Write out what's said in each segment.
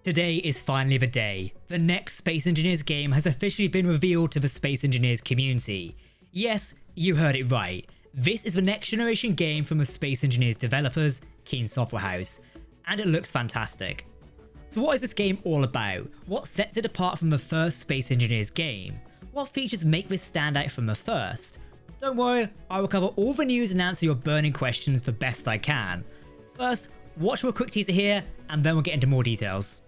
Today is finally the day. The next Space Engineers game has officially been revealed to the Space Engineers community. Yes, you heard it right. This is the next generation game from the Space Engineers developers, Keen Software House, and it looks fantastic. So what is this game all about? What sets it apart from the first Space Engineers game? What features make this stand out from the first? Don't worry, I will cover all the news and answer your burning questions the best I can. First, watch for a quick teaser here, and then we'll get into more details.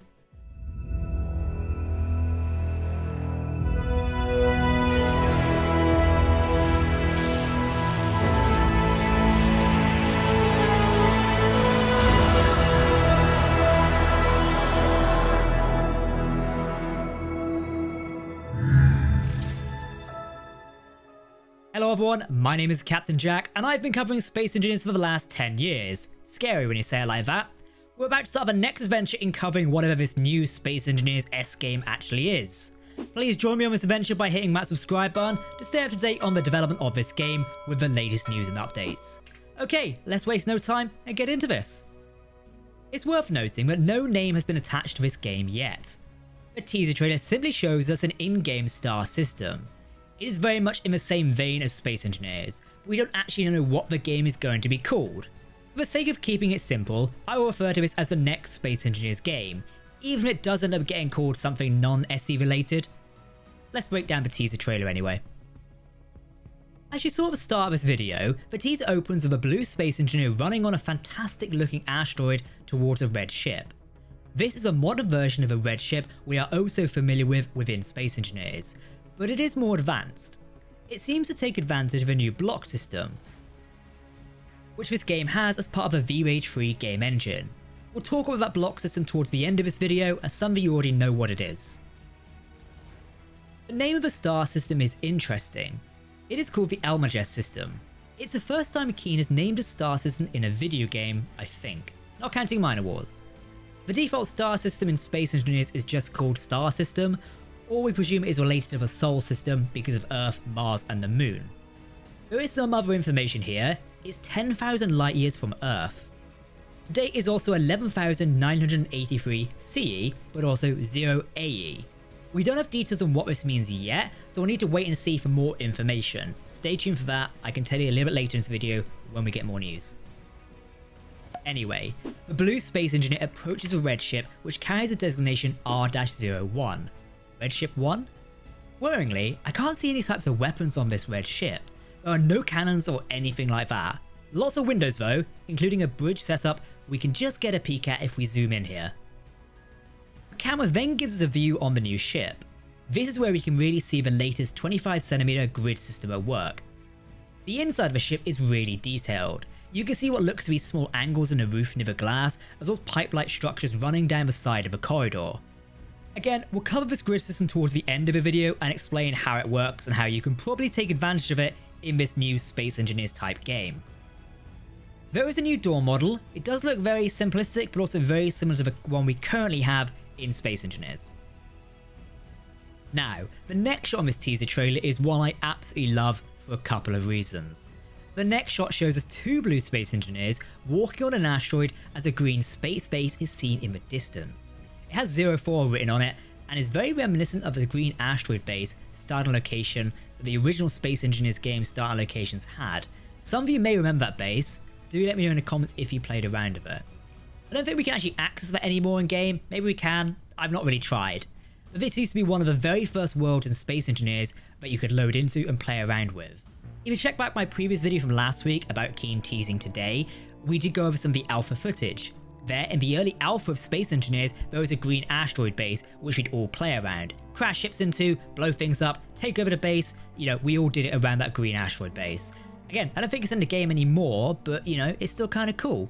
Hello everyone, my name is Captain Jack, and I've been covering Space Engineers for the last 10 years. Scary when you say it like that. We're about to start the next adventure in covering whatever this new Space Engineers S game actually is. Please join me on this adventure by hitting that subscribe button to stay up to date on the development of this game with the latest news and updates. Okay, let's waste no time and get into this. It's worth noting that no name has been attached to this game yet. The teaser trailer simply shows us an in-game star system. It is very much in the same vein as Space Engineers, but we don't actually know what the game is going to be called. For the sake of keeping it simple, I will refer to this as the next Space Engineers game, even if it does end up getting called something non-SE related. Let's break down the teaser trailer anyway. As you saw at the start of this video, the teaser opens with a blue space engineer running on a fantastic looking asteroid towards a red ship. This is a modern version of a red ship we are also familiar with within Space Engineers, but it is more advanced. It seems to take advantage of a new block system, which this game has as part of the VRAGE 3 game engine. We'll talk about that block system towards the end of this video, as some of you already know what it is. The name of the star system is interesting. It is called the Almagest system. It's the first time Keen has named a star system in a video game, I think, not counting Minor Wars. The default star system in Space Engineers is just called Star System, or we presume it is related to the Sol system because of Earth, Mars and the Moon. There is some other information here. It's 10,000 light years from Earth. The date is also 11,983 CE, but also 0 AE. We don't have details on what this means yet, so we'll need to wait and see for more information. Stay tuned for that. I can tell you a little bit later in this video when we get more news. Anyway, the blue space engineer approaches a red ship which carries the designation R-01. Red Ship 1? Worryingly, I can't see any types of weapons on this red ship. There are no cannons or anything like that. Lots of windows though, including a bridge setup we can just get a peek at if we zoom in here. The camera then gives us a view on the new ship. This is where we can really see the latest 25cm grid system at work. The inside of the ship is really detailed. You can see what looks to be small angles in the roof near the glass, as well as pipe-like structures running down the side of the corridor. Again, we'll cover this grid system towards the end of the video and explain how it works and how you can probably take advantage of it in this new Space Engineers type game. There is a new door model. It does look very simplistic, but also very similar to the one we currently have in Space Engineers. Now, the next shot on this teaser trailer is one I absolutely love for a couple of reasons. The next shot shows us two blue Space Engineers walking on an asteroid as a green space base is seen in the distance. It has 04 written on it and is very reminiscent of the green asteroid base starting location that the original Space Engineers game starting locations had. Some of you may remember that base. Do let me know in the comments if you played around with it. I don't think we can actually access that anymore in game. Maybe we can. I've not really tried. But this used to be one of the very first worlds in Space Engineers that you could load into and play around with. If you check back my previous video from last week about Keen teasing today, we did go over some of the alpha footage. There, in the early alpha of Space Engineers, there was a green asteroid base which we'd all play around. Crash ships into, blow things up, take over the base, we all did it around that green asteroid base. Again, I don't think it's in the game anymore, but it's still kind of cool.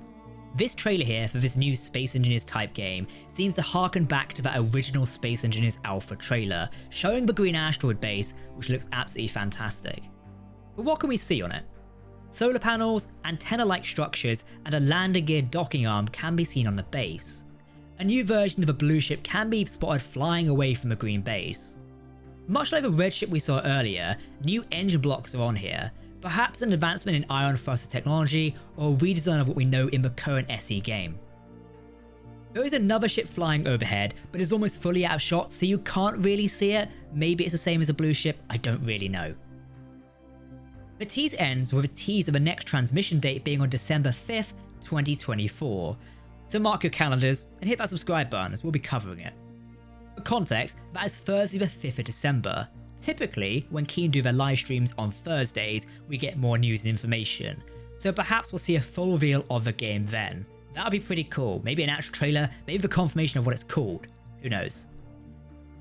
This trailer here for this new Space Engineers type game seems to harken back to that original Space Engineers alpha trailer, showing the green asteroid base, which looks absolutely fantastic. But what can we see on it? Solar panels, antenna-like structures, and a landing gear docking arm can be seen on the base. A new version of a blue ship can be spotted flying away from the green base. Much like the red ship we saw earlier, new engine blocks are on here, perhaps an advancement in ion thruster technology or a redesign of what we know in the current SE game. There is another ship flying overhead, but it's almost fully out of shot, so you can't really see it. Maybe it's the same as a blue ship, I don't really know. The tease ends with a tease of the next transmission date being on December 5th, 2024. So mark your calendars and hit that subscribe button as we'll be covering it. For context, that is Thursday the 5th of December. Typically, when Keen do their live streams on Thursdays, we get more news and information. So perhaps we'll see a full reveal of the game then. That would be pretty cool. Maybe an actual trailer, maybe the confirmation of what it's called. Who knows?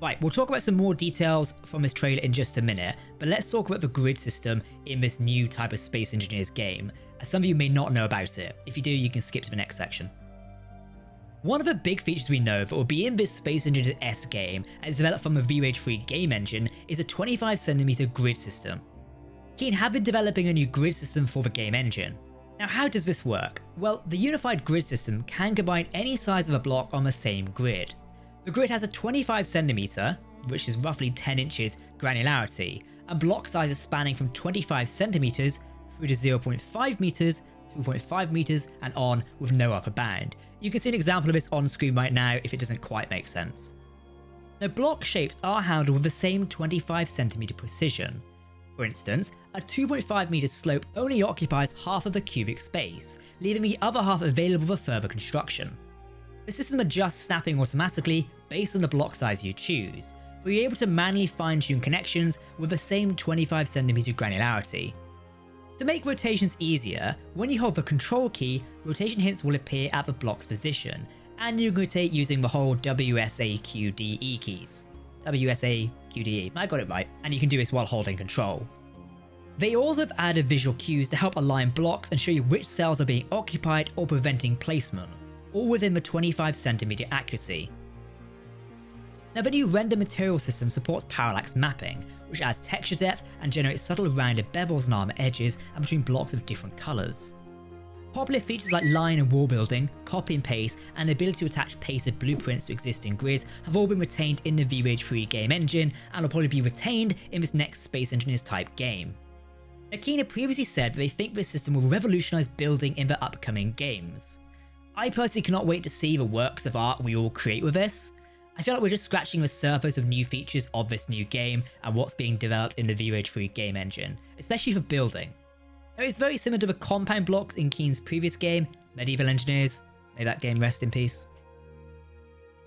Right, we'll talk about some more details from this trailer in just a minute, but let's talk about the grid system in this new type of Space Engineers game, as some of you may not know about it. If you do, you can skip to the next section. One of the big features we know that will be in this Space Engineers S game, and is developed from the VRAGE 3 game engine, is a 25cm grid system. Keen have been developing a new grid system for the game engine. Now how does this work? Well, the unified grid system can combine any size of a block on the same grid. The grid has a 25cm, which is roughly 10 inches, granularity, and block sizes spanning from 25cm through to 0.5 meters, 2.5 meters, and on with no upper bound. You can see an example of this on screen right now if it doesn't quite make sense. Now block shapes are handled with the same 25cm precision. For instance, a 2.5 meter slope only occupies half of the cubic space, leaving the other half available for further construction. The system adjusts snapping automatically based on the block size you choose, but you're able to manually fine-tune connections with the same 25cm granularity. To make rotations easier, when you hold the control key, rotation hints will appear at the block's position, and you can rotate using the whole WSAQDE keys. WSAQDE, I got it right, and you can do this while holding control. They also have added visual cues to help align blocks and show you which cells are being occupied or preventing placement, all within the 25cm accuracy. Now the new render material system supports parallax mapping, which adds texture depth and generates subtle rounded bevels and armor edges and between blocks of different colours. Popular features like line and wall building, copy and paste, and the ability to attach pasted blueprints to existing grids have all been retained in the VRAGE 3 game engine and will probably be retained in this next Space Engineers type game. Now Keen had previously said that they think this system will revolutionise building in the upcoming games. I personally cannot wait to see the works of art we all create with this. I feel like we're just scratching the surface of new features of this new game and what's being developed in the VRAGE 3 game engine, especially for building. Now, it's very similar to the compound blocks in Keen's previous game, Medieval Engineers. May that game rest in peace.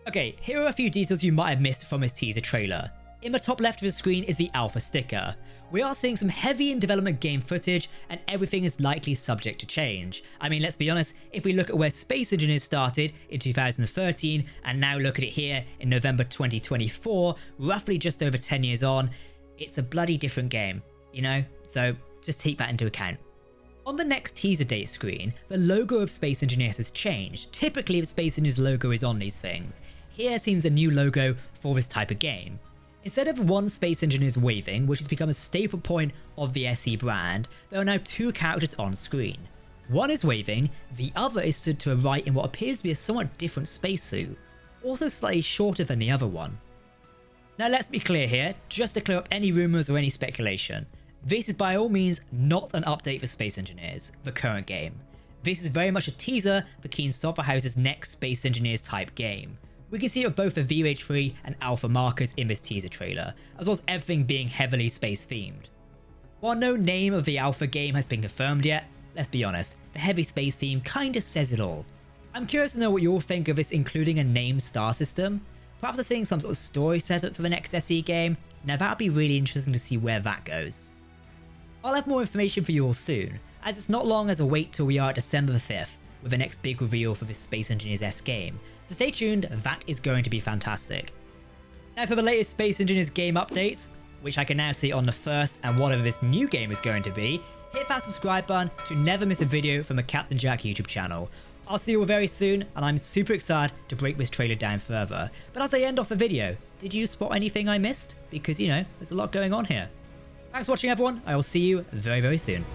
Okay, here are a few details you might have missed from this teaser trailer. In the top left of the screen is the alpha sticker. We are seeing some heavy in development game footage, and everything is likely subject to change. I mean, let's be honest, if we look at where Space Engineers started in 2013 and now look at it here in November 2024, roughly just over 10 years on, it's a bloody different game, you know? So just take that into account. On the next teaser date screen, the logo of Space Engineers has changed. Typically the Space Engineers logo is on these things. Here seems a new logo for this type of game. Instead of one Space Engineers waving, which has become a staple point of the SE brand, there are now two characters on screen. One is waving, the other is stood to a right in what appears to be a somewhat different spacesuit, also slightly shorter than the other one. Now let's be clear here, just to clear up any rumours or any speculation. This is by all means not an update for Space Engineers, the current game. This is very much a teaser for Keen Software House's next Space Engineers type game. We can see it with both the VRAGE 3 and Alpha markers in this teaser trailer, as well as everything being heavily space themed. While no name of the Alpha game has been confirmed yet, let's be honest, the heavy space theme kinda says it all. I'm curious to know what you all think of this including a named star system. Perhaps we're seeing some sort of story setup for the next SE game. Now that'd be really interesting to see where that goes. I'll have more information for you all soon, as it's not long as a wait till we are at December the 5th, with the next big reveal for this Space Engineers S game, so stay tuned, that is going to be fantastic. Now for the latest Space Engineers game updates, which I can now see on the first and whatever this new game is going to be, hit that subscribe button to never miss a video from the Captain Jack YouTube channel. I'll see you all very soon, and I'm super excited to break this trailer down further. But as I end off the video, did you spot anything I missed? Because, you know, there's a lot going on here. Thanks for watching everyone, I will see you very, very soon.